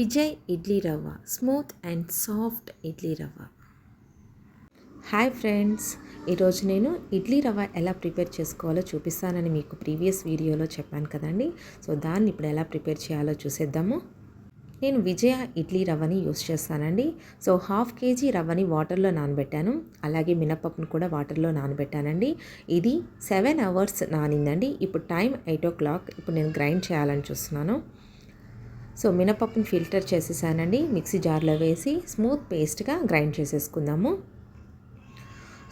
విజయ్ ఇడ్లీ రవ్వ smooth and soft idli రవ్వ. Hi friends, ఈరోజు నేను ఇడ్లీ రవ్వ ఎలా ప్రిపేర్ చేసుకోవాలో చూపిస్తానని మీకు ప్రీవియస్ వీడియోలో చెప్పాను కదండి. సో దాన్ని ఇప్పుడు ఎలా ప్రిపేర్ చేయాలో చూసేద్దాము. నేను విజయ ఇడ్లీ రవ్వని యూస్ చేస్తానండి. సో 1/2 kg రవ్వని వాటర్లో నానబెట్టాను, అలాగే మినపప్పును కూడా వాటర్లో నానబెట్టానండి. ఇది 7 hours నానిందండి. ఇప్పుడు టైం 8 o'clock. ఇప్పుడు నేను గ్రైండ్ చేయాలని చూస్తున్నాను. సో మినపప్పుని ఫిల్టర్ చేసేసానండి, మిక్సీ జార్లో వేసి స్మూత్ పేస్ట్గా గ్రైండ్ చేసేసుకుందాము.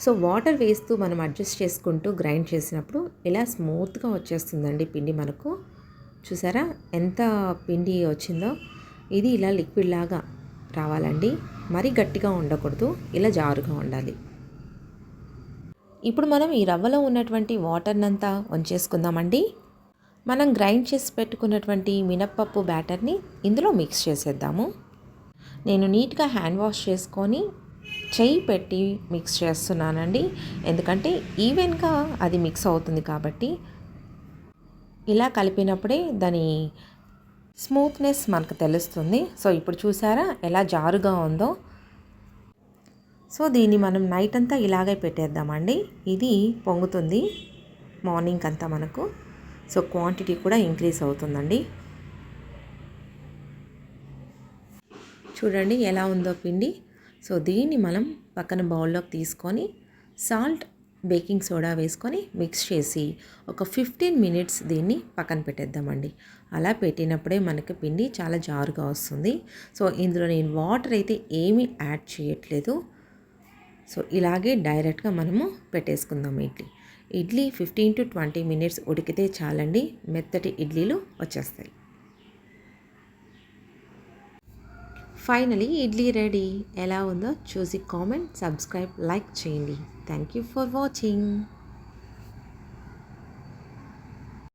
సో వాటర్ వేస్తూ మనం అడ్జస్ట్ చేసుకుంటూ గ్రైండ్ చేసినప్పుడు ఇలా స్మూత్గా వచ్చేస్తుందండి పిండి. మనకు చూసారా ఎంత పిండి వచ్చిందో. ఇది ఇలా లిక్విడ్ లాగా రావాలండి, మరీ గట్టిగా ఉండకూడదు, ఇలా జారుగా ఉండాలి. ఇప్పుడు మనం ఈ రవ్వలో ఉన్నటువంటి వాటర్నంతా వంచేసుకుందామండి. మనం గ్రైండ్ చేసి పెట్టుకున్నటువంటి మినప్పప్పు బ్యాటర్ని ఇందులో మిక్స్ చేసేద్దాము. నేను నీట్గా హ్యాండ్ వాష్ చేసుకొని చెయ్యి పెట్టి మిక్స్ చేస్తున్నానండి, ఎందుకంటే ఈవెన్గా అది మిక్స్ అవుతుంది కాబట్టి. ఇలా కలిపినప్పుడే దాని స్మూత్నెస్ మనకు తెలుస్తుంది. సో ఇప్పుడు చూసారా ఎలా జారుగా ఉందో. సో దీన్ని మనం నైట్ అంతా ఇలాగే పెట్టేద్దామండి. ఇది పొంగుతుంది మార్నింగ్ అంతా మనకు. సో క్వాంటిటీ కూడా ఇంక్రీజ్ అవుతుందండి. చూడండి ఎలా ఉందో పిండి. సో దీన్ని మనం పక్కన బౌల్లోకి తీసుకొని సాల్ట్, బేకింగ్ సోడా వేసుకొని మిక్స్ చేసి ఒక 15 minutes దీన్ని పక్కన పెట్టేద్దామండి. అలా పెట్టినప్పుడే మనకి పిండి చాలా జారుగా వస్తుంది. సో ఇందులో నేను వాటర్ అయితే ఏమీ యాడ్ చేయట్లేదు. సో ఇలాగే డైరెక్ట్గా మనము పెట్టేసుకుందాం. ఇడ్లీ 15 to 20 minutes ఉడికితే చాలండి, మెత్తటి ఇడ్లీలు వచ్చేస్తాయి. Finally idli ready. ఎలా ఉందో చూసి కామెంట్, సబ్స్క్రైబ్, లైక్ చేయండి. Thank you for watching.